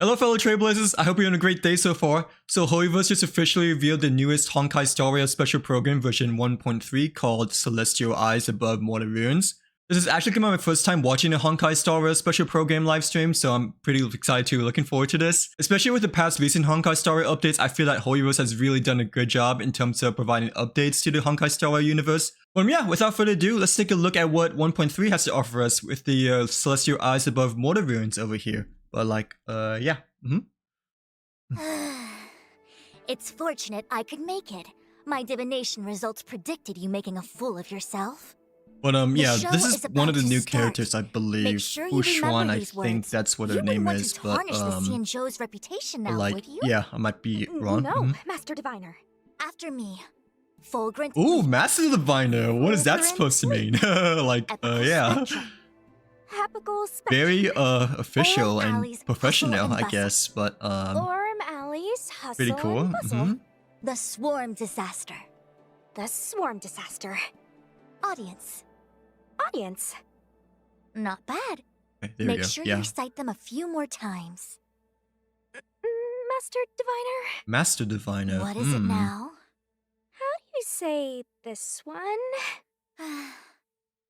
Hello fellow Trailblazers, I hope you're having a great day so far. So Hoiverse just officially revealed the newest Honkai Star Rail special program version 1.3 called Celestial Eyes Above Mortal Ruins. This is actually gonna be my first time watching a Honkai Star Rail special program livestream, so I'm pretty excited too, looking forward to this. Especially with the past recent Honkai Star Rail updates, I feel that Hoiverse has really done a good job in terms of providing updates to the Honkai Star Rail universe. But yeah, without further ado, let's take a look at what 1.3 has to offer us with the Celestial Eyes Above Mortal Ruins over here. But like, yeah. It's fortunate I could make it. My divination results predicted you making a fool of yourself. But yeah, this is one of the new characters, I believe. Xuan, I think that's what her name is. But Joe's reputation now, like, would you? yeah, I might be wrong. No, Master Diviner. After me. Fulgurant. Ooh, Master Diviner. What is that supposed to mean? Like, yeah. Very official and professional, I guess, but pretty cool. The Swarm Disaster. The Swarm Disaster. Audience. Not bad. Okay, there Make sure you recite them a few more times. Master Diviner. What is it now? How do you say this one?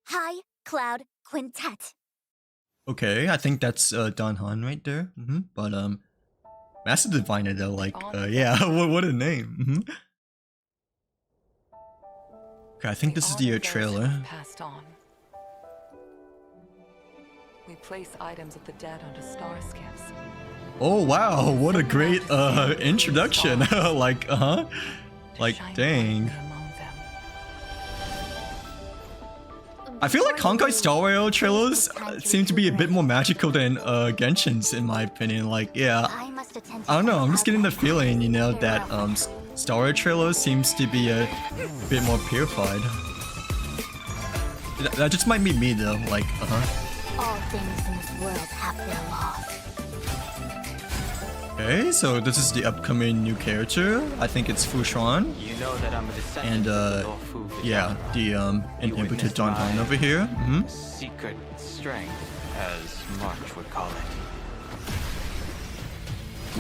High Cloud Quintet. Okay, I think that's Don Han right there. But Master Diviner though, like, yeah, what a name. Okay, I think this is the trailer. Passed on. We place items of the dead onto star skiffs. Oh wow, what a great introduction. Like, like, dang. I feel like Honkai Star Rail trailers seem to be a bit more magical than Genshin's, in my opinion. Like, yeah, I don't know, I'm just getting the feeling, you know, that Star Rail trailers seems to be a bit more purified. That just might be me though, like, All things in this world have their laws. Okay, so this is the upcoming new character. I think it's Xuan. You know that I'm a and yeah, the Imbibitor Don Han over here. Secret strength, as March would call it.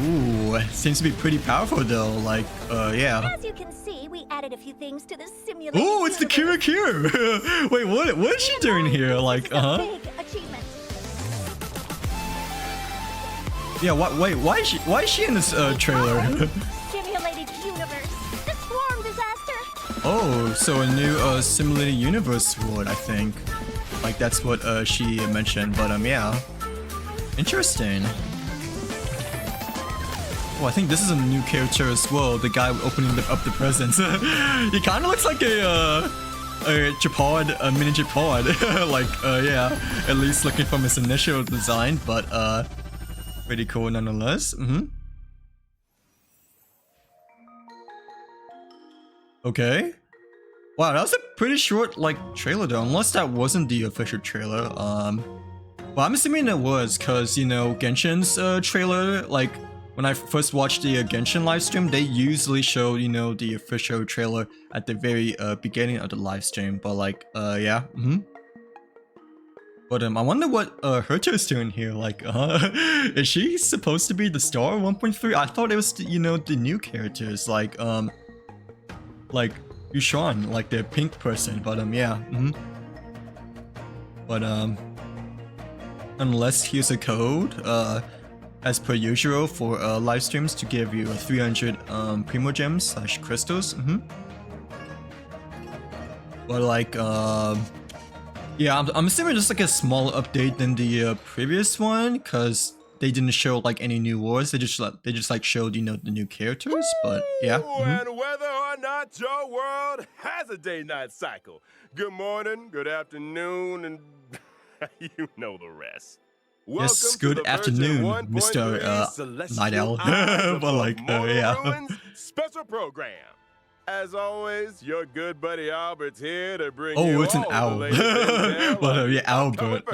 Ooh, it seems to be pretty powerful though. Like, yeah. As you can see, we added a few things to the simulation. Ooh, it's the Kira Kira. Wait, what is she doing here? Like, Big achievement. Yeah, why is she in this trailer? Simulated universe. The Swarm Disaster. Oh, so a new simulated universe sword, I think. Like, that's what she mentioned, but yeah. Interesting. Oh, I think this is a new character as well, the guy opening up the presents. He kind of looks like a Japod, a mini Japod. Like, yeah, at least looking from his initial design, but pretty cool nonetheless. Okay. Wow, that was a pretty short, like, trailer though, unless that wasn't the official trailer. Well, I'm assuming it was, cause, you know, Genshin's trailer, like, when I first watched the Genshin livestream, they usually show, you know, the official trailer at the very beginning of the livestream, but like, yeah. But I wonder what Herto's doing here. Like, is she supposed to be the star 1.3? I thought it was, you know, the new characters, like Xuan, like the pink person. But yeah. But unless here's a code, as per usual for live streams to give you 300 Primo Gems / crystals. But like, yeah, I'm assuming just like a small update than the previous one, cause they didn't show like any new wars. They just like showed, you know, the new characters. But yeah. And whether or not your world has a day-night cycle, good morning, good afternoon, and you know the rest. Yes, good afternoon, Mr. Night Owl. But like, yeah. Special program. As always, your good buddy Albert's here to bring you Oh, it's an owl. But yeah, Albert.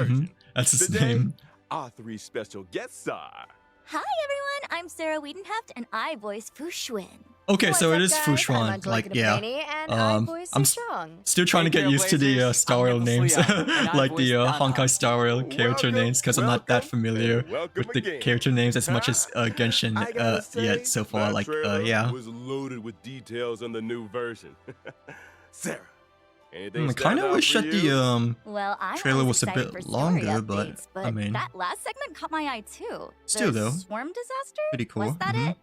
That's his name. Our 3 special guests are... Hi everyone, I'm Sarah Wiedenheft and I voice Fu Xuan. Okay, so it What's is up, guys? I'm Xuan. Angelica Like, yeah. Delaney, and I'm voicing I'm Chong. still trying to get used to the Star Rail names, like the Honkai Star Rail character Welcome, names, because I'm not that welcome, familiar and welcome with the again. character names as much as Genshin I gotta say, yet so far. that Like, trailer yeah. was loaded with details on the new version. Sarah, anything I stand kind of out wish for that you? the Well, I'm trailer always was a excited bit for story longer, but updates, but I mean, that last segment caught my eye too. Still, the though, swarm disaster? pretty cool. Was that Mhm. it?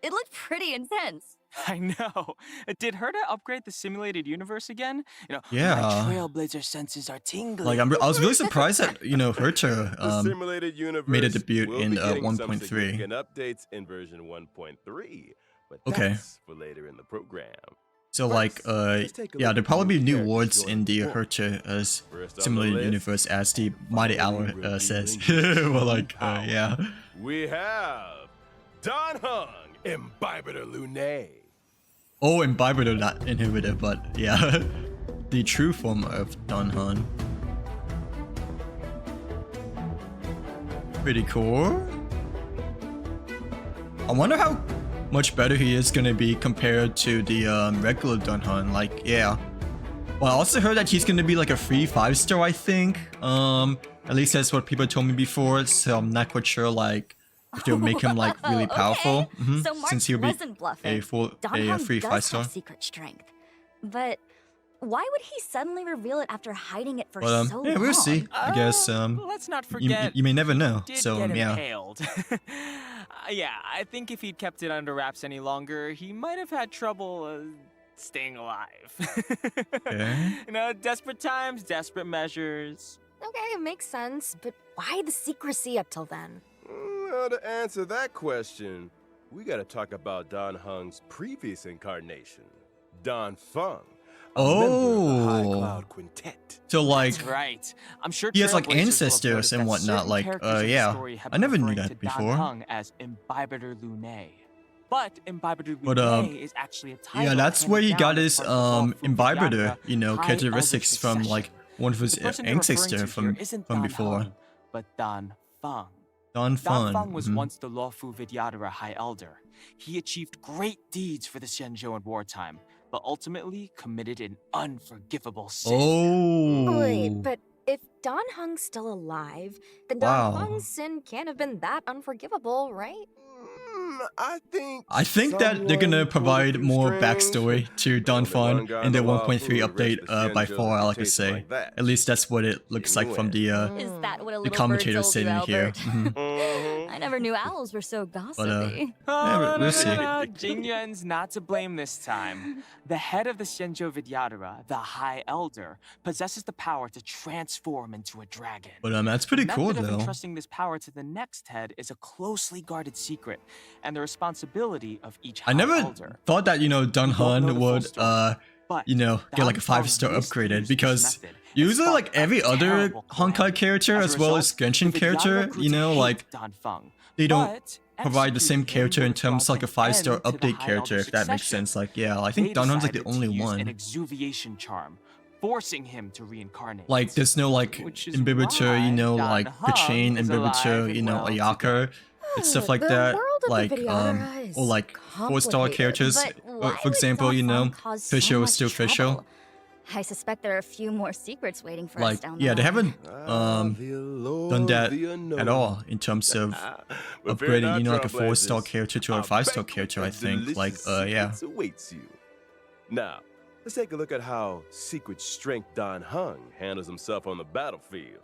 It looked pretty intense. I know. Did Herta upgrade the simulated universe again? My Yeah. trailblazer senses are tingling. Like, I was really surprised that Herta The simulated universe made a debut will in be getting some 1.3. significant updates in version 1.3, but Okay. that's for later in the program. So First, like let's take a yeah, look there'll at probably be new new characters wards joining in the the force. Herta as First on the simulated list, universe as the Mighty Hour revealing says. his Well, like power. yeah. We have Don Hung, Imbibitor Lunae. Oh, Imbibitor, not inhibitor, but yeah, the true form of Don Han. Pretty cool. I wonder how much better he is gonna be compared to the regular Don Han. Like, yeah. Well, I also heard that he's gonna be like a free 5-star, I think. At least that's what people told me before. So I'm not quite sure, like, if they'll make him like really powerful. Okay. So Mark Since he'll be wasn't bluffing. a Don free does 5-star. have secret strength, but why would he suddenly reveal it after hiding it for But so yeah, long? we'll see. I guess Let's not forget. you may never know. Did So get yeah. impaled. Yeah, I think if he'd kept it under wraps any longer, he might have had trouble staying alive. Okay. Desperate times, desperate measures. Okay, it makes sense, but why the secrecy up till then? Well, to answer that question, we gotta talk about Don Hung's previous incarnation, Don Feng, a member of the High Oh. Cloud Quintet. So like That's right. I'm sure he has, like, Trailblazers will have ancestors noticed and that whatnot, certain like, characters in the yeah. story have I never knew been that referring to before. Don Hung as Imbibitor Lunae. But Imbibitor But, Lunae is actually a title. yeah, that's handed where he down got as his part of the Lawful Imbibitor, Vidyadhara High characteristics Elder from succession. like one of his The person they're referring ancestor to from here isn't Don before. Hung, but Don Feng. Don Don Feng. Feng was Mhm. once the Lawful Vidyadhara High Elder. He achieved great deeds for the Xianzhou in wartime, but ultimately committed an unforgivable sin. Oh. Wait, but if Don Hung's still alive, then Wow. Don Hung's sin can't have been that unforgivable, right? I think that they're gonna provide more backstory to Don Feng in the 1.3 update by far, I like to say. At least that's what it looks like from the Is that what a the little bird commentator told you, sitting here. Albert? Mhm. I never knew owls were so gossipy. Yeah, we'll see. Jingyuan's not to blame this time. The head of the Xianzhou Vidyadhara, the High Elder, possesses the power to transform into a dragon. But that's pretty The cool method of though. entrusting this power to the next head is a closely guarded secret, and the responsibility of each High I never Elder. thought that, Don We don't know Han the full would, story, but get like a Don 5-star Feng upgraded misused because this method and usually like sparked a every other terrible Honkai calamity. character As as a well result, as Genshin the character, Vidyadhara grew to hate like Don Feng, they don't but provide the same executing character him in would terms draw like a an 5-star end to the update High character, Elder's if that makes succession. sense. Like, yeah, I think They Don Han's like the decided to only use one. an exuviation charm, forcing him to reincarnate. Like, there's no like Which is Imbibitor, why like Don Chain Hung is alive Imbibitor, and well Ayaka, and stuff like The that. world of the Like, Vidyadhara is or like 4-star complicated. characters. But why For example, would Don Feng cause so Fisher much is still Fisher. trouble? I suspect there are a few more secrets waiting for us Like, down the yeah, they line. haven't done that at all in terms of upgrading, like a 4-star character to a 5-star character, I think. Like, yeah. Awaits you. Now, let's take a look at how secret strength Don Hung handles himself on the battlefield.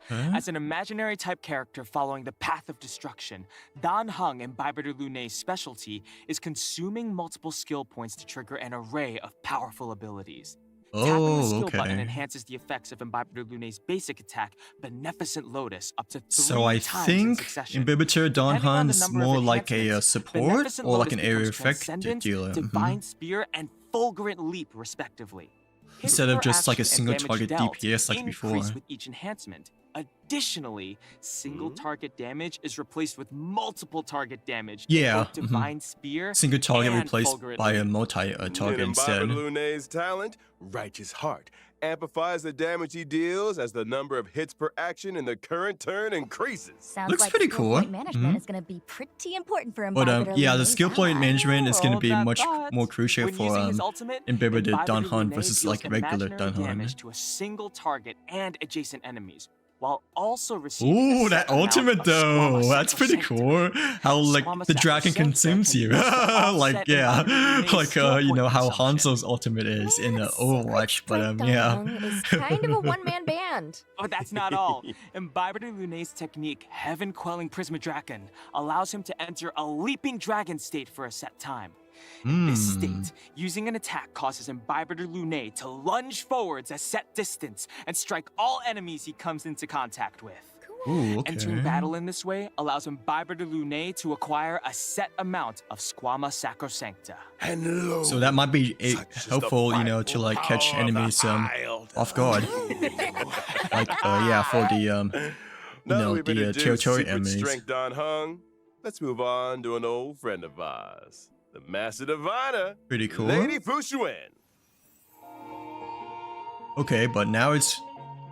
Huh? As an imaginary type character following the path of destruction, Don Hung, Imbibitor Lunae's specialty, is consuming multiple skill points to trigger an array of powerful abilities. Tapping the Oh, skill button okay. enhances the effects of Imbibitor Lunae's basic attack, Beneficent Lotus, up to 3 So I times in think succession. Imbibitor Don Depending on the Han's number of more like a enhancements, support Beneficent or like Lotus an area becomes effect Transcendent, dealer. Divine Spear, and Fulgurant Leap, respectively. Hit Instead of per just like a action and single damage target dealt DPS like increase before. with each enhancement. Additionally, single target damage is replaced with multiple target damage. in Yeah, both Divine Spear Single target and replaced Fulgurant by a Leap. multi-target In instead. Imbibitor Lunae's talent, Righteous Heart, amplifies the damage he deals as the number of hits per action in the current turn increases. Sounds Looks like pretty skill cool. point management Mhm. is going to be pretty important for But Imbibitor yeah, the Lunae's skill point ally. management is gonna Hold be that much thought. more crucial When for using his ultimate, Imbibitor Dan Imbibitor Han Lunae versus deals like regular imaginary Dan Han. damage to a single target and adjacent enemies, while also receiving Ooh, a that set amount ultimate of though. Squama That's pretty Sacrosancta. cool. How like Squama the dragon Sacrosancta consumes can you. be used to Like offset yeah, Imbibitor Lunae's like skill you point know how consumption. Hanzo's ultimate is in Man, Overwatch, but Secret Strike yeah. Dan Heng is kind of a one-man band. But that's not all. Imbibitor Lunae's technique, Heaven Quelling Prismadragon, allows him to enter a leaping dragon state for a set time. In this state, using an attack causes Imbibitor Lunae to lunge forwards a set distance and strike all enemies he comes into contact with. Ooh, Entering okay. battle in this way allows Imbibitor Lunae to acquire a set amount of Squama Sacrosancta. Hello. So that might be Such is the helpful, you know, to like catch power of the enemies wild. off guard. Like yeah, for the Now know, we've the, introduced territory secret enemies. strength Don Hung. Let's move on to an old friend of ours, the Master Diviner, pretty cool. Lady Fu Xuan. Okay, but now it's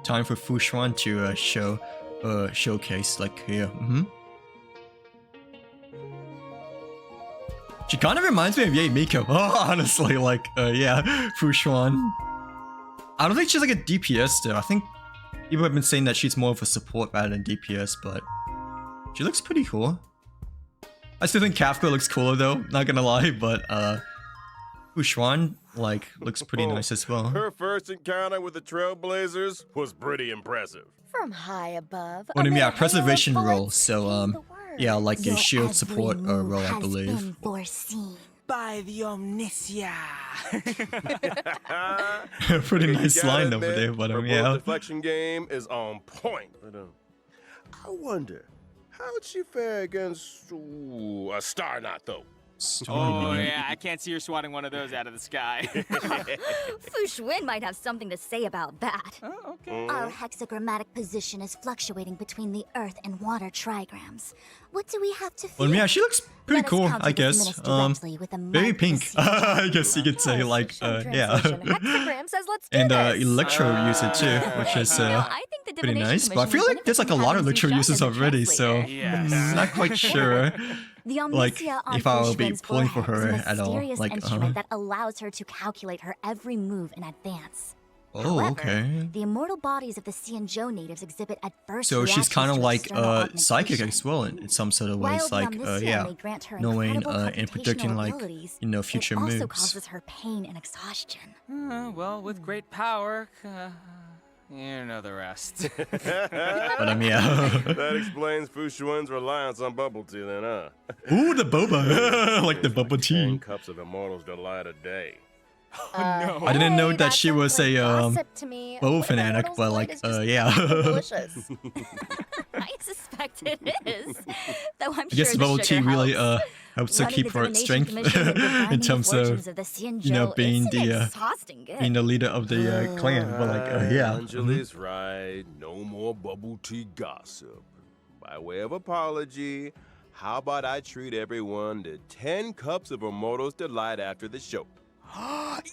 time for Fu Xuan to showcase like here. She kind of reminds me of Yae Miko. Oh, honestly, like yeah, Fu Xuan. I don't think she's like a DPS though. I think people have been saying that she's more of a support rather than DPS, but she looks pretty cool. I still think Kafka looks cooler though, not gonna lie, but Fu Xuan like looks pretty nice as well. Her first encounter with the Trailblazers was pretty impressive. From high above. Well, yeah, amid a hail of preservation role, bullets so came the word. yeah, like a Your shield every support move role, I has believe. been foreseen. By the Omniscia. Pretty You nice gotta line over admit, there, but her bullet yeah. deflection game is on point. But I wonder, how'd she fare against a Star Knot though? Oh yeah, I can't see her swatting one of those out of the sky. Fu Xuan might have something to say about that. Oh, okay. Our hexagrammatic position is fluctuating between the earth and water trigrams. What do we have to fear? Well, yeah, she looks pretty Let us cool, counter I this guess. menace directly with a Very mighty pink. precision. I guess you could say, Yes, like, show yeah. translation. Hexagram says let's do And this. Electro use it too, which is I think the pretty Divination nice. But I Commission feel would like there's like a benefit lot of from Electro having uses Xuan as a already, so translator. Yes. not quite sure. The Like, Omniscia on if I will be Xuan's pulling for forehead is her a at all, mysterious like, instrument that allows her to calculate her every move in advance. Oh, However, okay. the immortal bodies of the Xianzhou natives exhibit adverse So she's kind of reactions to like external psychic augmentation. as well in some sort of While ways, the like Omniscia yeah, may grant her knowing incredible and predicting computational like abilities, future it also moves. causes her pain and exhaustion. Well, with great power, you know the rest. But yeah. That explains Fu Xuan's reliance on bubble tea then, huh? Ooh, the boba, like the bubble 10 tea. cups of Immortal's Delight a day. no. I didn't know that that she sounds was like a gossip to me. boba What if fanatic, Immortal's but Delight like is just yeah. delicious. I suspect it is, though I'm I guess sure bubble the tea sugar really helps. helps to Running keep the her Divination strength Commission and divining in the terms fortunes of the Xianzhou you know, being is an the, exhausting gig. being the leader of the clan. But like yeah. Anjali's right. No more bubble tea gossip. By way of apology, how about I treat everyone to 10 cups of Immortal's Delight after the show?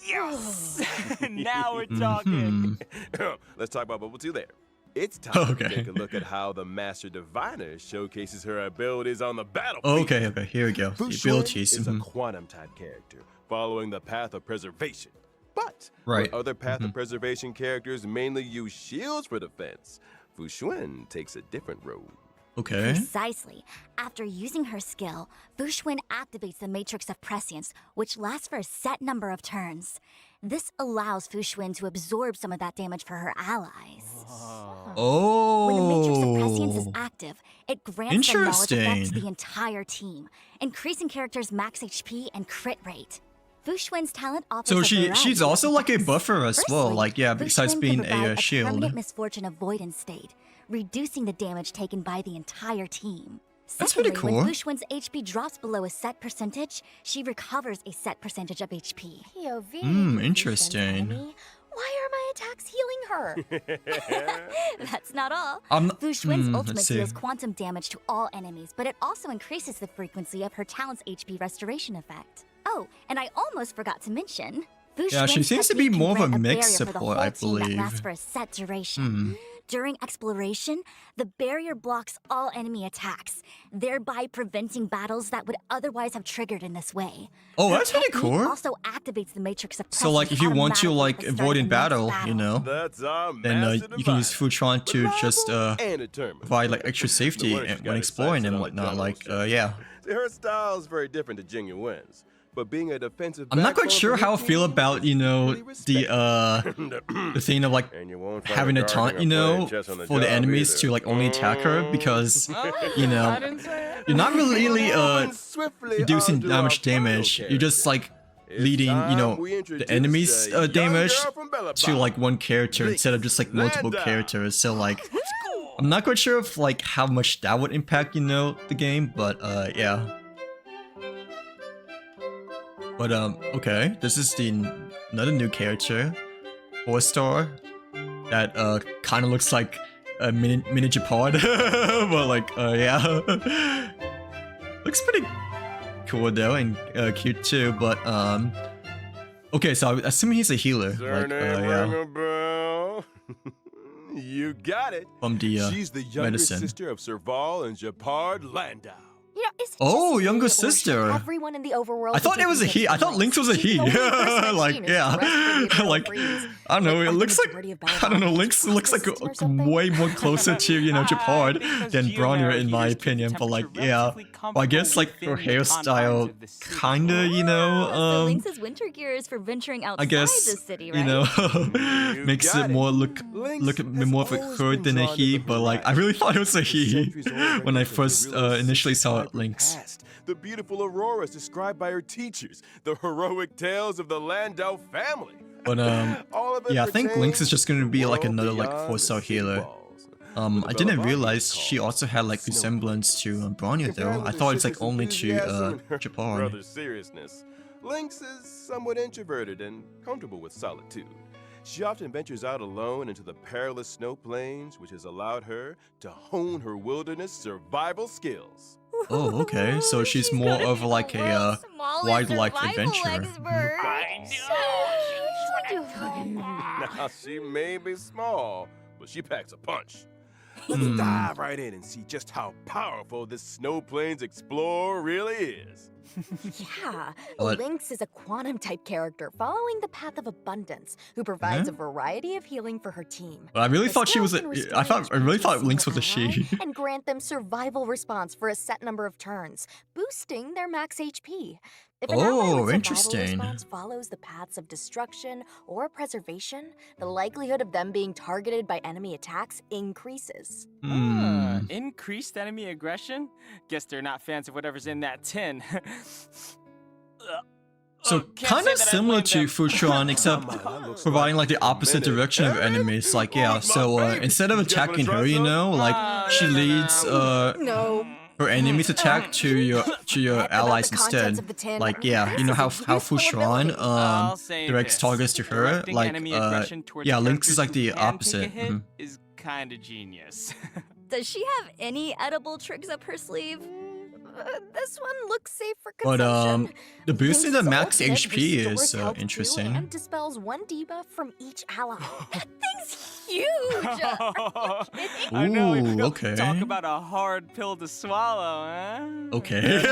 Yes! Now we're talking. Mhm. Let's talk about bubble tea there. It's time Okay. to take a look at how the Master Diviner showcases her abilities on the battlefield. Okay, here we go. Fu The Xuan abilities. is a mhm. quantum type character, following the path of preservation. But Right. where other path of preservation characters mainly use shields for defense, Fu Xuan takes a different road. Okay. Precisely. After using her skill, Fu Xuan activates the Matrix of Prescience, which lasts for a set number of turns. This allows Fu Xuan to absorb some of that damage for her allies. When the Matrix of Prescience is Oh. active, it grants the knowledge effect to Interesting. the entire team, increasing characters' max HP and crit rate. Fu Xuan's talent offers So a she's variety also of like a effects. buffer as well. Firstly, Like yeah, Fu besides Xuan being can provide a shield. permanent misfortune avoidance state, reducing the damage taken by the entire team. That's pretty Secondly, cool. when Fu Xuan's HP drops below a set percentage, she recovers a set percentage of HP. POV. Interesting. enemy. Why are my attacks healing her? That's not all. Fu Xuan's let's ultimate see. deals quantum damage to all enemies, but it also increases the frequency of her talent's HP restoration effect. Oh, and I almost forgot to mention, Fu Fushwin's she seems to be technique can more of a grant mixed barrier for the support, whole I team that lasts believe. for a set duration. During exploration, the barrier blocks all enemy attacks, thereby preventing battles that would otherwise have triggered in this way. Oh, Her that's pretty technique cool. also activates the matrix of So like, if you want to like avoid in battle, you know, That's our then master you can use divider. Futron to just Reliable and determined. provide like extra safety The word when exploring and on the whatnot. general's Like, chest. yeah. See, her style's very different to Jingyu Wen's, but being a defensive I'm not quite backbone sure for how I her feel team about, you is know, really the thing of like And you won't find having a guard taunt, hang you or know, playing chess on the for the job enemies either. to like only attack her because, you I know, didn't say it. you're not really Moving swiftly reducing onto that our much damage. final You're just like It's leading, you time know, we the introduce enemy's a young damage girl from Bellabong. to like one character instead of just like multiple Landa. characters. So like, I'm not quite sure if like how much that would impact, you know, the game, but yeah. But okay, this is another new character, 4-star, that kind of looks like a miniature pod, but like yeah, looks pretty cool though and cute too. But okay, so I'm assuming he's a healer, like Surname yeah, ring a bell? You got it. from the She's the younger medicine. sister of Serval and Japard Landau. You know, is it Oh, just younger me, or should sister. Everyone in the overworld I thought be it was a taking he. I thought Lynx was a he. She's the only person Like, I've seen yeah. who's dressed for the Like, freeze. I don't know. Like, It the looks like, majority of I don't know. Bellabong Lynx is looks like or something. way more closer to, you know, I Japard think those than Bronner, geomeric in my heaters keep the opinion. But like, temperature yeah. relatively Well, I guess like her comfortable within the confines hairstyle, of the city. kinda, you know, So Lynx's winter gear is for venturing outside I guess, the city, right? you know, You makes got it more look Lynx a bit has more of a always her been than a drawn to he. the But like, I really thought it was a The he centuries-old when I legends of the first Guerrillas' initially saw vibrant Lynx. past, the beautiful auroras described by her teachers, the heroic tales of the Landau family. But All of it yeah, I think Lynx is pertains just to gonna the be like world another like beyond the 4-star city healer. walls. I didn't realize she also had like Snow resemblance to Bronya though. Compared I with her thought it's like sister's only to enthusiasm and her Japard. brother's seriousness, Lynx is somewhat introverted and comfortable with solitude. She often ventures out alone into the perilous snow plains, which has allowed her to hone her wilderness survival skills. Oh, okay. So she's more gonna of be the like a world's smallest wildlife survival adventurer. expert. Now, she may be small, but she packs a punch. Let's Hmm. dive right in and see just how powerful this Snow Plains Explorer really is. Yeah, But- Lynx is a quantum-type character following the path of abundance, who provides a variety of healing for her team. But I really The thought she skill was a. can restore I really HP to thought Lynx was single a she. ally and grant them survival response for a set number of turns, boosting their max HP. If an ally Oh, with survival interesting. response follows the paths of destruction or preservation, the likelihood of them being targeted by enemy attacks increases. Hmm. Increased enemy aggression? Guess they're not fans of whatever's in that tin. So Can't kind say of that I similar blame to them. Futron, except providing like the opposite direction of enemies. Like yeah, so instead of attacking her, you know, like she leads No. her enemies attack to your About allies the contents instead. of the tin, Like yeah, you know how this is a Futron useful I'll say directs this. targets to her. Directing Like enemy aggression towards yeah, Lynx is characters like who the can take a opposite. hit Mhm. is kind of genius. Does she have any edible tricks up her sleeve? This one looks safe for But consumption. the boosting the Lynx's max ultimate HP restores is health too interesting. and dispels one debuff from each ally. That thing's huge! I know. Ooh, Talk okay. about a hard pill to swallow, huh? Okay.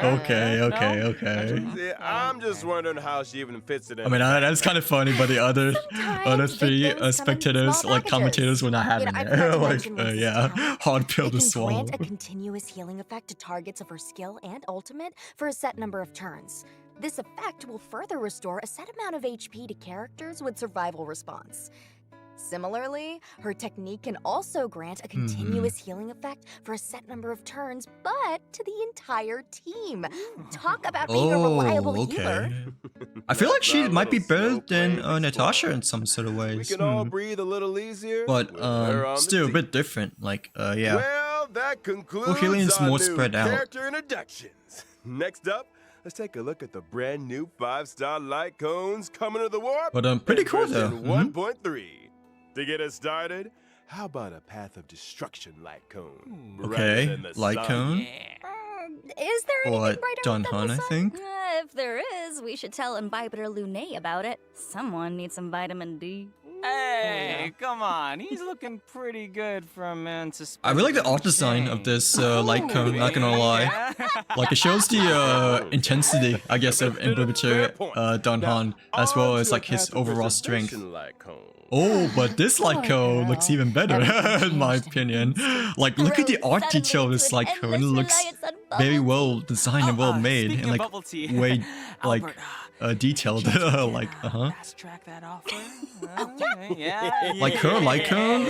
Okay. See, I'm just wondering how she even fits it in. I mean, that's kind of funny, but the other Sometimes three victims come in spectators, small like commentators, packages. were not having I forgot it. to Like, mention Lynx's yeah, talent. hard pill It to can swallow. grant a continuous healing effect to targets of her skill and ultimate for a set number of turns. This effect will further restore a set amount of HP to characters with survival response. Similarly, her technique can also grant a continuous healing effect for a set number of turns, but to the entire team. Talk about being a reliable healer. I feel like she That's our might be little better Snow than Plains Natasha Explorer. in some sort of We ways. can all breathe a little easier. But with her on the still a team. bit different. Like yeah. Well, that concludes healing is our more new spread out. character introductions. Next up, let's take a look at the brand new 5-star light cones coming to the warp. But pretty in cool though. version Mhm. 1.3. To get us started, how about a path of destruction light cone? brighter Okay, than the light sun? cone. Yeah. Is there anything Or brighter Don than Hun, the I sun? think. If there is, says we should tell Imbibitor Lunae about it. Someone needs some vitamin D. Hey, come on. He's looking pretty good for a man suspected. I really like the art design of this light cone, not gonna lie. Like, it shows the intensity, I guess, of Imbibitor Danhan, as well as like his overall strength. Oh, but this light cone looks even better, in my opinion. Like, look at the art detail of this light cone. It looks very well designed and well made, and like way like detailed. Like, Fast track that offer. like her light cone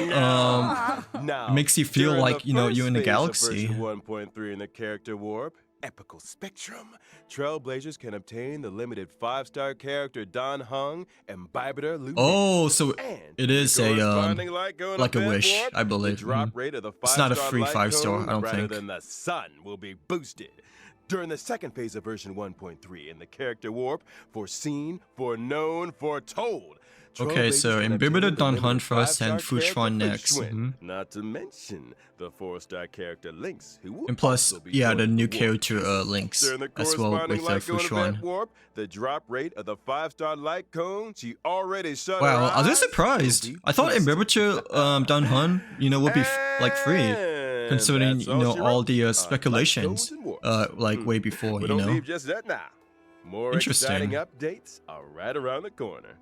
makes you feel like, you know, you're in a galaxy. 1.3 in the character warp, Epical Spectrum. Trailblazers can obtain the limited 5-star character Dan Heng, Imbibitor Lunae. Oh, so it is a like a wish, warp, I believe. The drop rate of the It's not a 5-star free light 5-star, cone I don't brighter think. than the sun will be boosted. During the second phase of version 1.3 in the character warp, foreseen, foreknown, foretold. Okay, so Imbibitor Danhan first and Xuan next. Not to mention the 4-star character Lynx, who will And plus, also be yeah, the joining new warp. character Lynx During the as well corresponding with light cone event Xuan. warp, the drop rate of the 5-star light cone she already shut her Wow, I was eyes surprised. will be I thought boosted. Imbibitor Danhan, you know, would be like free, And considering, that's you know, she all wrote. the Light speculations, cones and warps. like way before, But you don't know. leave just that now. More Interesting. exciting updates are right around the corner.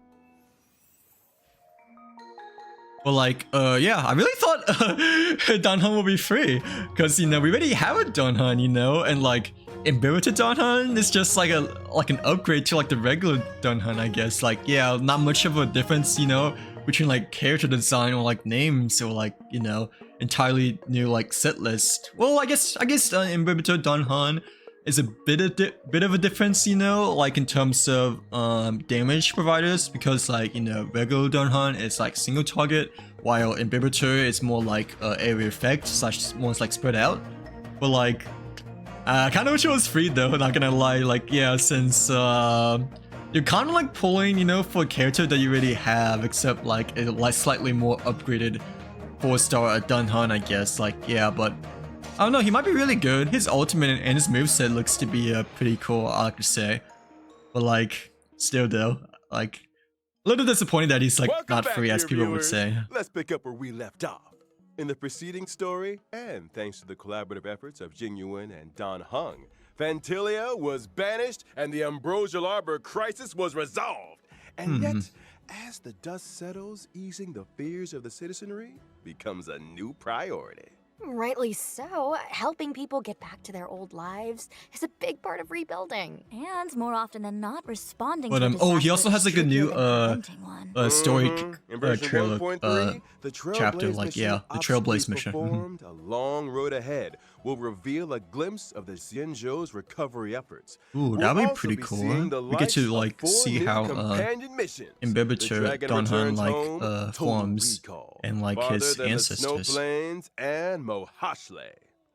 But like, yeah, I really thought Danhan would be free, because, you know, we already have a Danhan, you know, and like Imbibitor Danhan is just like an upgrade to like the regular Danhan, I guess. Like, yeah, not much of a difference, you know, between like character design or like names or like, you know, entirely new like set list. Well, I guess Imbibitor Danhan is a bit of a difference, you know, like in terms of damage providers, because like, you know, regular Danhan is like single target, while Imbibitor is more like area effect / more like spread out. But like, I kind of wish it was free though, not gonna lie. Like, yeah, since you're kind of like pulling, you know, for a character that you already have, except like a like slightly more upgraded 4-star Danhan, I guess. Like, yeah, but I don't know, he might be really good. His ultimate and his moveset looks to be pretty cool, I like to say. But like, still though, like, a little disappointed that he's like Welcome not back, free, as dear people would viewers. say. Let's pick up where we left off. In the preceding story, and thanks to the collaborative efforts of Jingyuan and Dan Heng, Fantilia was banished and the Ambrosial Arbor crisis was resolved. And yet, as the dust settles, easing the fears of the citizenry becomes a new priority. Rightly so. Helping people get back to their old lives is a big part of rebuilding. And more often than not, responding But to a oh, he disaster also has is like a new trickier than preventing one. story In version trailer 1.3, the chapter, Trailblaze like, mission yeah, the Trailblaze obsolete mission. performed. A long road ahead will reveal a glimpse of the Xianzhou's recovery efforts. Ooh, We'll that'd be also pretty be cool. seeing the We get to likes of like 4 see new how companion missions. The Imbibitor Dragon Danhan returns like home, Total forms Recall, and like farther his than the ancestors. Snow Plains and Mohashle.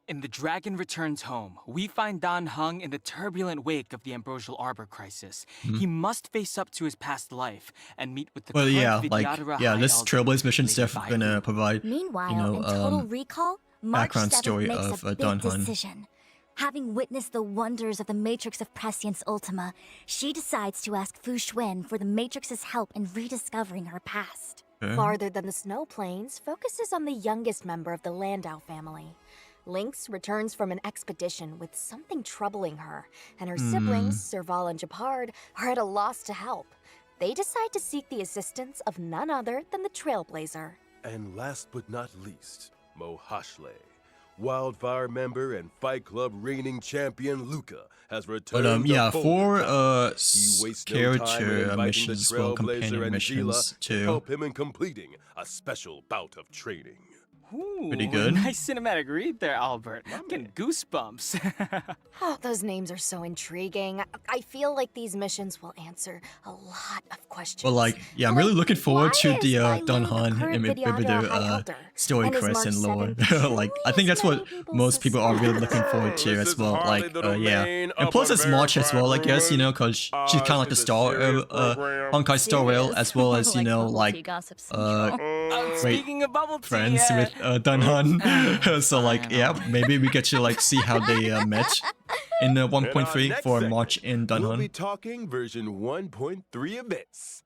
In The Dragon Returns Home, we find Dan Heng in the turbulent wake of the Ambrosial Arbor crisis. He must face up to his past life and meet with the Well, current yeah, like, Vidyadhara yeah, High this Elder, Trailblaze mission's Lady definitely gonna Vairu. provide, Meanwhile, you know, in Total Recall, March background 7th story makes of a big Danhan. decision. Having witnessed the wonders of the Matrix of Prescience Ultima, she decides to ask Xuan for the Matrix's help in rediscovering her past. Okay. Farther than the Snow Plains focuses on the youngest member of the Landau family. Lynx returns from an expedition with something troubling her, and her siblings, Serval and Japard, are at a loss to help. They decide to seek the assistance of none other than the Trailblazer. And last but not least, Mohashle. Wildfire member and Fight Club reigning champion Luca has returned. But yeah, to for Boulder. He wastes no time in character inviting missions, the well, Trailblazer companion and missions Gila to too. help him in completing a special bout of training. Ooh, Pretty good. Nice cinematic read there, Albert. I'm getting goosebumps. Oh, those names are so intriguing. I feel like these missions will answer a lot of questions. But like, yeah, I'm really looking forward to why the is Bailu Danhan current and Vidyadhara High Imbibitor Elder? story And is quest March and lore. 7th Like, I truly think as that's what many people most people are really suspect? looking forward to This as is well. hardly Like, the yeah, domain and of plus a it's March as well, I verified guess, you know, rumor. because she's kind of like the This is a star serious of program. Honkai Star Rail, as well as, you Like know, bubble tea like gossip central. great Speaking of bubble tea, friends with Danhan. So like, yeah, maybe we get to like see how they met. in In our 1.3 next for segment, March in we'll be Dunhunt. talking version 1.3 events.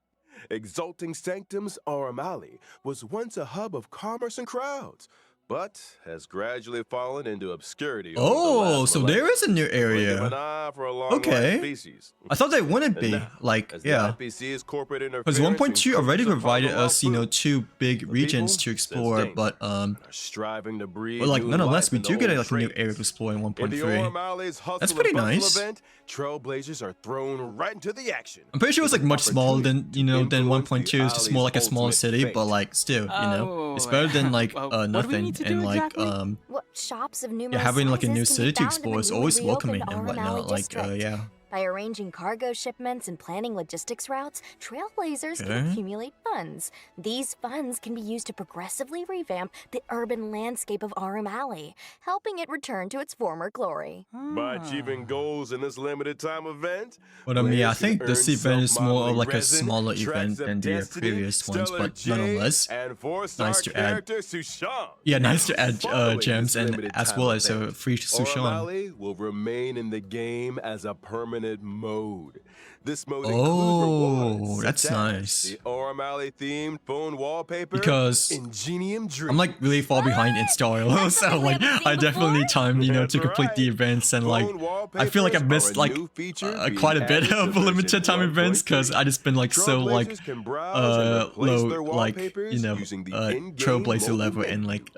Exalting Sanctum's Auramali was once a hub of commerce and crowds, but has gradually fallen into obscurity over the Oh, last so millennium. there is a new Blink of an area. eye for a long-lived Okay. species. I thought they wouldn't And be. now, Like, as yeah. the IPC's corporate Because interference 1.2 already encroaches upon provided the us, you know, lawful, 2 big the regions people to sense explore, danger but and are striving to breathe like new nonetheless, life we into do get old like a new area trades. to explore in In the 1.3. Auramali's hustle That's pretty and bustle nice. event, trailblazers are thrown right into the action. I'm pretty sure it was with like an much smaller than, opportunity you to know, than influence the 1.2. It's just more like a smaller Alley's city, ultimate but fate. like still, you know, it's Oh, better than like what do we nothing. need to do And like exactly? What shops of yeah, numerous having like a sizes new can city be to found in explore the is newly always reopened welcoming and Auramali whatnot. Like district. yeah. By arranging cargo shipments and planning logistics routes, trailblazers can Okay. accumulate funds. These funds can be used to progressively revamp the urban landscape of Auramali, helping it return to its former glory. By achieving goals in this limited time event, But yeah, I players can think this earn event is more of self-modeling like a resin, smaller tracks event of than the destiny, previous ones, stellar but jade, nonetheless, and 4-star nice to add. character Xuan. Yeah, nice to add Following gems this and limited as time well as a event, free Sushan. Auramali will remain in the game as a permanent mode. This mode Oh, includes rewards that's such as nice. the Auramali themed phone wallpaper, Because Ingenium Dream. I'm like really far behind in Star Rail, That's so something we like haven't I seen definitely need time, you know, That's to complete the right. events and like Phone I feel like I've wallpapers missed are a like new feature being quite a bit added to of version limited time events because 1.3. I just been like so like Trailblazers can browse and replace low their like wallpapers you know using the in-game trailblazer mobile level menu. and like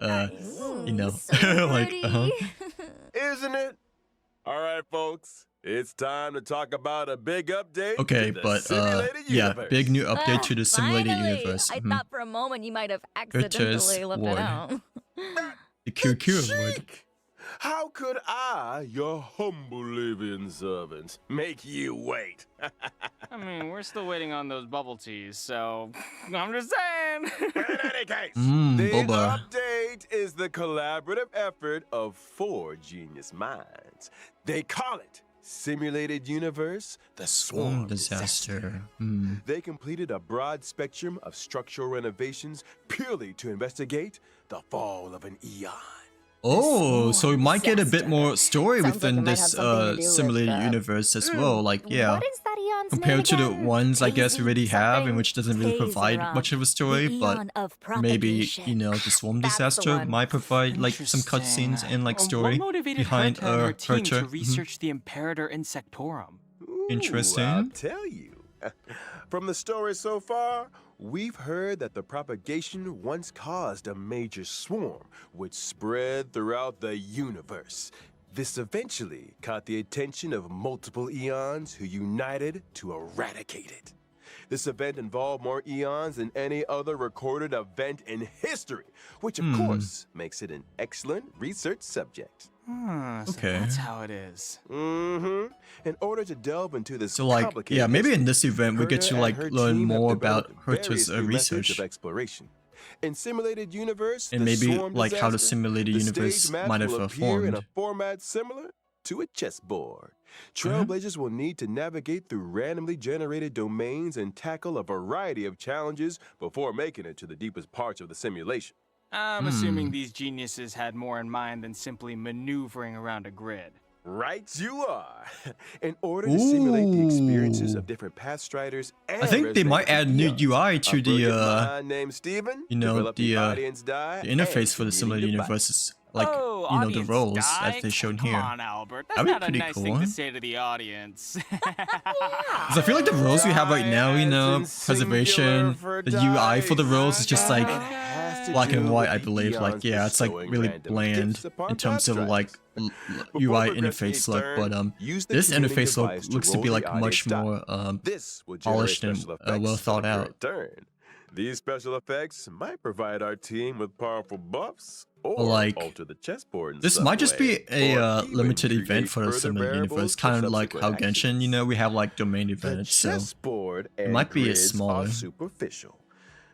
you know So like pretty. Isn't it? All right, folks. It's time to talk about a big update okay, to the but simulated yeah, universe. big new update to the simulated Finally! universe. I Mhm. thought for a moment you might have Purchase accidentally left ward. it out. The QQ award. Cheek! How could I, your humble living servant, make you wait? I mean, we're still waiting on those bubble teas, so I'm just saying. In any case, Mmm, the boba. update is the collaborative effort of 4 genius minds. They call it Simulated Universe, the Swarm Disaster. Hmm. They completed a broad spectrum of structural renovations purely to investigate the fall of an eon. Oh, so we might get a bit disaster. more story Sounds like within it might this have something to do with, simulated universe as well. Like yeah. What is that eon's Compared to name the again? ones I guess we Hazy already have, something? and which doesn't really provide Phasera, much of a story, the but eon of maybe propagation. you know the swarm That's the disaster one. might provide like some cutscenes and like story What motivated behind Herta and her team to Herta. research the Imperator Insectorum? Ooh, Interesting. I'll tell you. From the story so far, we've heard that the propagation once caused a major swarm, which spread throughout the universe. This eventually caught the attention of multiple eons who united to eradicate it. This event involved more eons than any other recorded event in history, which of course makes it an excellent research subject. So Okay. that's how it is. Mm-hmm. In order to delve into this So like complicated yeah, maybe in history, this event we get Herta to and like her learn team have more about developed Herta's various new methods research. of exploration. In simulated universe, And the maybe Swarm like how the Disaster, simulated the universe stage map might have will appear in a formed. format similar to a chessboard. Uh-huh. Trailblazers will need to navigate through randomly generated domains and tackle a variety of challenges before making it to the deepest parts of the simulation. I'm assuming these geniuses had more in mind than simply maneuvering around a grid. Right you are. In order to simulate the experiences Ooh. of different pathstriders and I think they might add new eons, UI a to the brilliant mind named Steven you know, developed the audience die the interface and for the community simulated device. universes, like oh, you know the audience roles die? as they shown Come here. on, Albert. That's That'd be not a pretty nice thing cool. to say to the audience. Because I feel like the roles we have right now, you know, preservation, the UI for the roles is just like black and white, I believe. Like, yeah, it's like really bland in terms of like UI interface look. But this interface look looks to be like much more This will generate polished and special effects well for thought the out. current turn. These special effects might provide our team with powerful buffs, or like, alter the chessboard in This some might just be way, a or even limited create event for the further simulated variables universe, for kind of like how subsequent Genshin, you actions. know, we have like domain The events, so chessboard and might be a grids smaller. are superficial.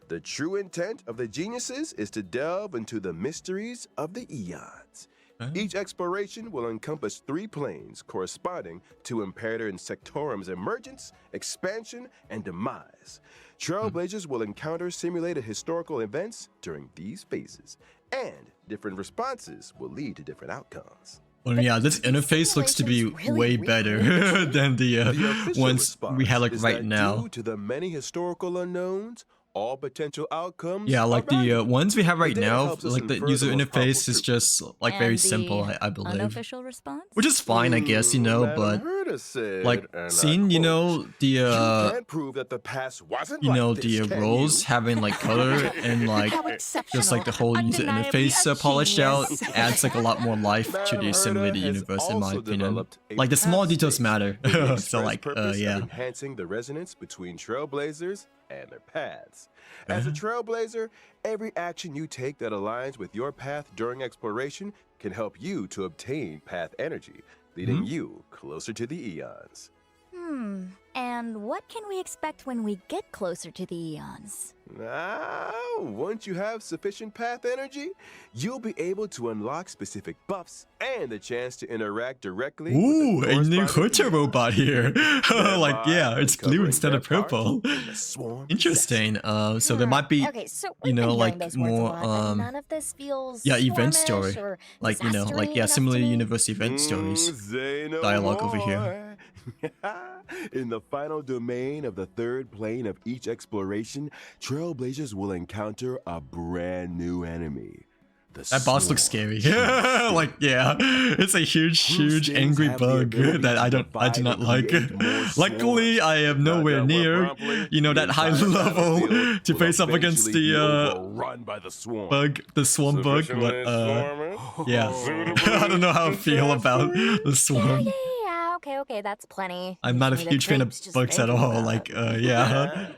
The true intent of the geniuses is to delve into the mysteries of the eons. Each exploration will encompass 3 planes corresponding to Imperator Insectorum's emergence, expansion, and demise. Trailblazers will encounter simulated historical events during these phases, and different responses will lead to different outcomes. Well, yeah, this interface looks to be way better than the official ones we have like response is right that now. Due to the many historical unknowns, all potential outcomes Yeah, are like the valuable. ones we have right data now, helps us like the infer user the most probable interface is truth. just like very And simple, the I believe. unofficial response? Which is fine, I guess, you know, Madam but Herta said, like and I seeing, you quote, know, the "You can't prove that the past wasn't you like know, this, the can roles you?" having like color and like How just like the whole user Undeniably interface a polished out genius. adds like a lot more life to Madam the Herta simulated has universe in my also opinion. developed a Like the small path details space matter. for the So express like purpose yeah. of enhancing the resonance between trailblazers and their paths. As a Okay. trailblazer, every action you take that aligns with your path during exploration can help you to obtain path energy, leading you closer to the eons. And what can we expect when we get closer to the eons? Now, once you have sufficient path energy, you'll be able to unlock specific buffs and the chance to interact directly Ooh, with a the new corresponding Herta robot here. Like yeah, it's blue instead of purple. Interesting. So there might be Okay, so you we've know, been hearing like those words a more lot, but none of this feels yeah, event swarmish story. or Like, you know, like yeah, disastery similar enough to me. universe event stories. Say no Dialogue over here. more. In the final domain of the third plane of each exploration, trailblazers will encounter a brand new enemy. The That boss looks Swarm. scary. Like yeah, it's a huge angry bug that I do not like. Luckily, I am nowhere near, you know, that high level to face up against the run by the swarm. bug, the swarm bug. But yeah, I don't know how I feel about the swarm. Yeah, okay, that's plenty. I'm not a Usually the huge fan of creeps just bugs at make it all. up. Like yeah.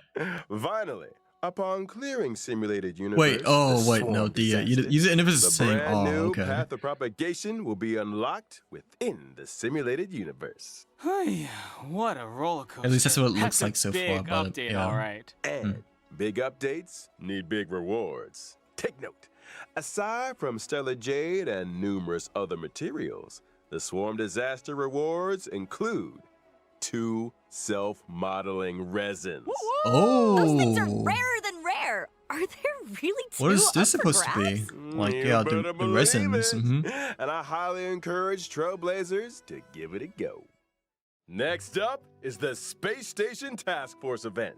Finally, upon clearing simulated universe, Wait, oh the wait, no, swarm the disaster, user interface is the the same. brand Oh, new okay. path of propagation will be unlocked within the simulated universe. What a roller coaster. At least that's what it looks That's a like so far, big but, update, yeah. all right. And big updates need big rewards. Take note. Aside from Stellar Jade and numerous other materials, the Swarm Disaster rewards include 2 self-modeling resins. Those things are Oh, rarer than rare. Are there really two what is up this for supposed to be? grabs? Like You yeah, better the believe resins. it. And I highly encourage Trailblazers to give it a go. Next up is the Space Station Task Force event.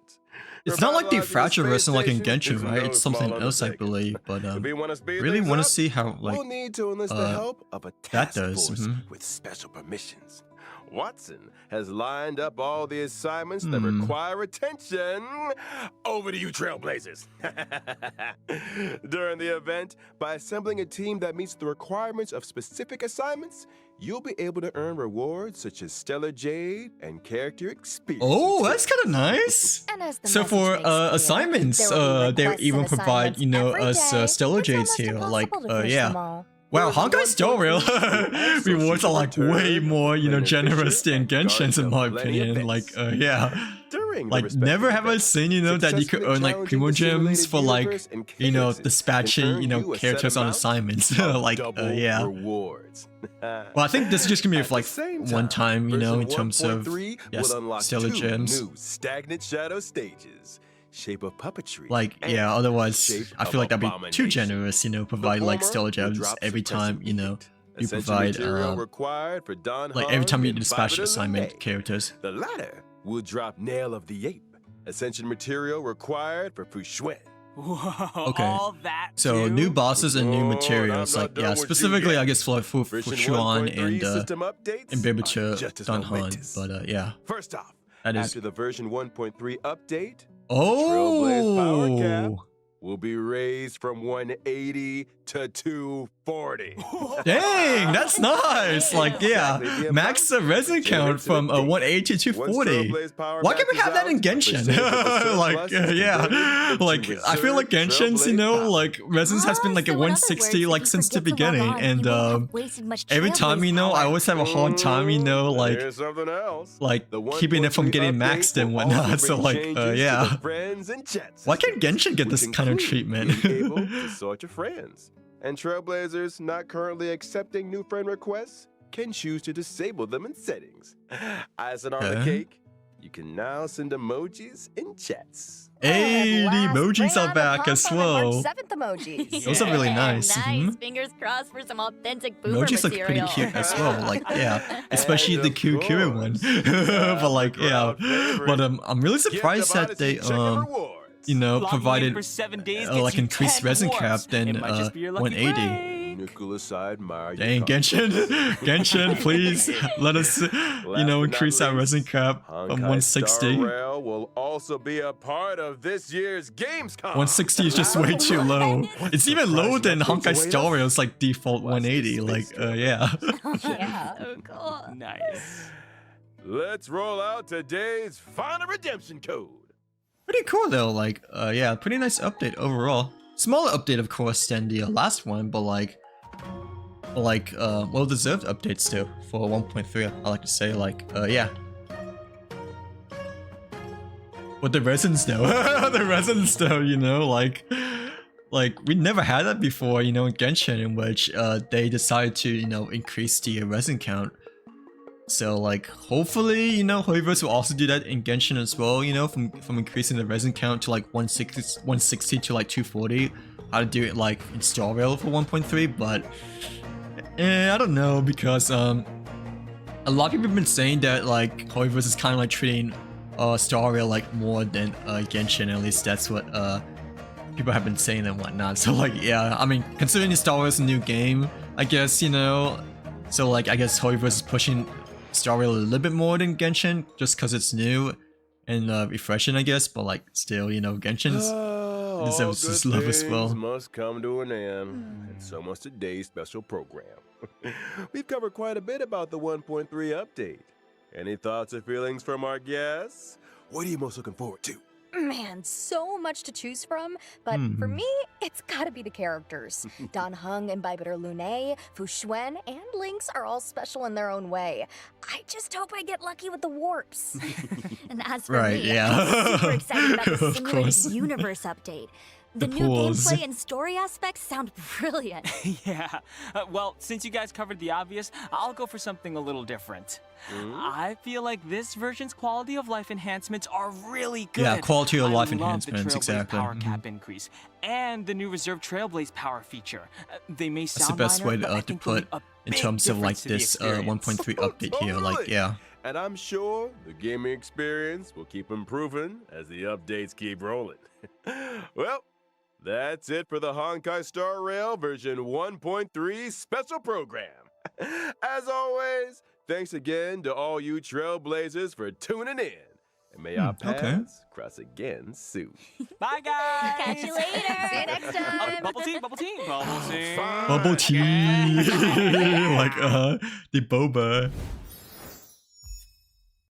It's not like the Revitalizing fragile space resin like in station Genshin, is right? no It's something small else, I undertaking. believe. But If we want to speed really things want to up, see how like we'll need to enlist the help of a that task does, force with special permissions. Watson has lined up all the assignments that require attention. Over to you, Trailblazers. During the event, by assembling a team that meets the requirements of specific assignments, you'll be able to earn rewards such as Stellar Jade and character experience. Oh, that's kind of nice. And as the So message for makes clear, assignments, there will be they requests even and provide, you know, assignments us every day. Stellar It's Jades almost here. Like impossible to finish them all. wow, Version Honkai Star Rail 1.3 also rewards are sees a like way return more, you know, of Planet generous Fisher than and Genshin's in Guardian my of Plenty opinion. Like events. yeah. During the Like respective never have I events, seen, you know, that you could successfully earn like challenging primo the gems simulated for like, universe and you know, chaoses can dispatching, earn you know, you a set characters on amount assignments. of Like double yeah. rewards. Well, I think this is just gonna be At like the same one time, you know, in version terms of 1.3 yes, will unlock Stellar 2 Gems. new stagnant shadow stages. Shape of puppetry. Like and yeah, otherwise Shape I of feel like that'd be too Abomination. generous, you know, The provide like former Stellar will Gems drop every time, suppressive you know, effect. you Essential provide material required for Don like every time Hung you and dispatch Imbibitor assignment Lunae. characters. The latter will drop Nail of the Ape. Ascension material required for Xuan. Whoa, Okay. all that So too? new bosses and new Oh, materials, I'm not like done yeah, with you specifically yet. I guess for Version Xuan 1.3 and system updates are Imbibitor just as Don Han. momentous. But yeah, First off, that is after the version 1.3 update, Trailblaze power cap oh will be raised from 180 to 240. dang, that's nice. Like yeah, Exactly the max the resin count generates from an update. 180 to Once 240. Trailblaze power Why can't we maxes have that in out, Genshin? percentage of the Like surplus is yeah, converted into like I feel like reserved Genshin's, you Trailblaze know, power. like resins has been like at So in other 160 words, like if you since the forget to log beginning, on, and you won't have wasted much every time, Trailblaze you know, I power. always have a hard time, you know, like Here's something else. like The keeping it from 1.3 getting update maxed and will whatnot. also So bring like changes to the yeah, friends and chat why can't system, Genshin get which this kind of include treatment? being able to sort your friends. And Trailblazers not currently accepting new friend requests can choose to disable them in settings. Icing on the Okay. cake, you can now send emojis in chats. Hey, the At last, emojis bring are on the back as pop on the well. March 7th emojis. Those are really nice. Nice. Mhm. Fingers crossed for some authentic boomer Emojis look pretty material. cute as well. Like, yeah, especially And the of Kukuru one. course, But like, the yeah. crowd favorite, But I'm really Gift surprised of that Odyssey they chicken rewards. you know, Logging in provided for 7 days like gets you increased 10 resin warps. cap than It might just be your lucky 180. break. Nicholas, I admire your Dang, confidence. Genshin, please let us, you Last know, but not increase that resin least, cap from Honkai Star 160. Rail will also be a part of this year's Gamescom. 160 is just way too low. It's even lower than Honkai Star Rail's like default 180. Like, yeah. Yeah. So cool. Nice. Let's roll out today's final redemption code. Pretty cool though. Like, yeah, pretty nice update overall. Smaller update, of course, than the last one, but like, well-deserved updates too for 1.3. I like to say, like, yeah. But the resins though, the resins though, you know, like we never had that before, you know, in Genshin, in which they decided to, you know, increase the resin count. So like, hopefully, you know, Hoyoverse will also do that in Genshin as well, you know, from increasing the resin count to like 160 to like 240. How to do it like in Star Rail for 1.3, but I don't know, because a lot of people have been saying that like Hoyoverse is kind of like treating Star Rail like more than Genshin. At least that's what people have been saying and whatnot. So like, yeah, I mean, considering Star Rail is a new game, I guess, you know, so like, I guess Hoyoverse is pushing Star Rail a little bit more than Genshin just because it's new and refreshing, I guess. But like, still, you know, Genshin's deserves his love as well. Must come to an end, and so must today's special program. We've covered quite a bit about the 1.3 update. Any thoughts or feelings from our guests? What are you most looking forward to? Man, so much to choose from, but for me, it's gotta be the characters. Dan Heng, Imbibitor Lunae, Xuan, and Lynx are all special in their own way. I just hope I get lucky with the warps. And as for Right, me, yeah. I'm super excited about the Of simulated course. universe update. The The new pools. gameplay and story aspects sound brilliant. Yeah. Well, since you guys covered the obvious, I'll go for something a little different. I feel like this version's quality of life enhancements are really good. Yeah, quality of life I love enhancements, the Trailblaze exactly. power cap increase and the new Reserve Trailblaze power feature. They may That's the sound best minor, way but I to think they'll put make a in big terms of like difference to the this experience. 1.3 update here. Like, Totally. yeah. And I'm sure the gaming experience will keep improving as the updates keep rolling. Well, that's it for the Honkai Star Rail version 1.3 special program. As always, thanks again to all you trailblazers for tuning in. And may our paths okay. cross again soon. Bye, guys. Catch you later. See you next time. Bubble tea, bubble tea, bubble tea. Fine. Bubble tea. Like, the boba.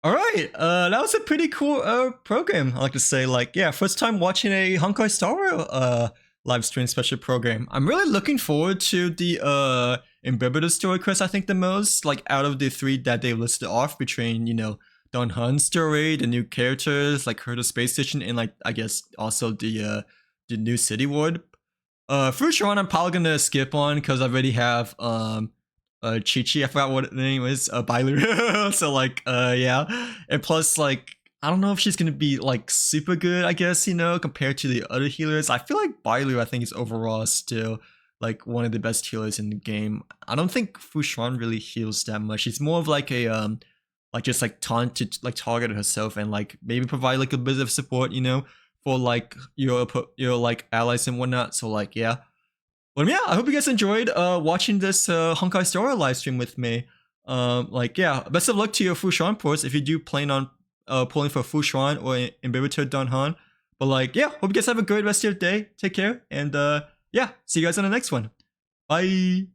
Alright, that was a pretty cool program, I like to say. Like, yeah, first time watching a Honkai Star Rail live stream special program. I'm really looking forward to the Imbibitor story quest, I think, the most. Like, out of the three that they listed off between, you know, Don Hun's story, the new characters, like her the space station, and like, I guess, also the new city ward. Xuan, I'm probably gonna skip on because I already have Chi-Chi, I forgot what her name is, Bailu. So like, yeah, and plus like, I don't know if she's gonna be like super good, I guess, you know, compared to the other healers. I feel like Bailu, I think, is overall still like one of the best healers in the game. I don't think Xuan really heals that much. She's more of like a like just like taunt to like target herself and like maybe provide like a bit of support, you know, for like your like allies and whatnot. So like, yeah. But yeah, I hope you guys enjoyed watching this Honkai Star Rail live stream with me. Like, yeah, best of luck to your Xuan ports if you do plan on pulling for Xuan or Imbibitor Dan Han. But like, yeah, hope you guys have a great rest of your day. Take care, and yeah, see you guys on the next one. Bye.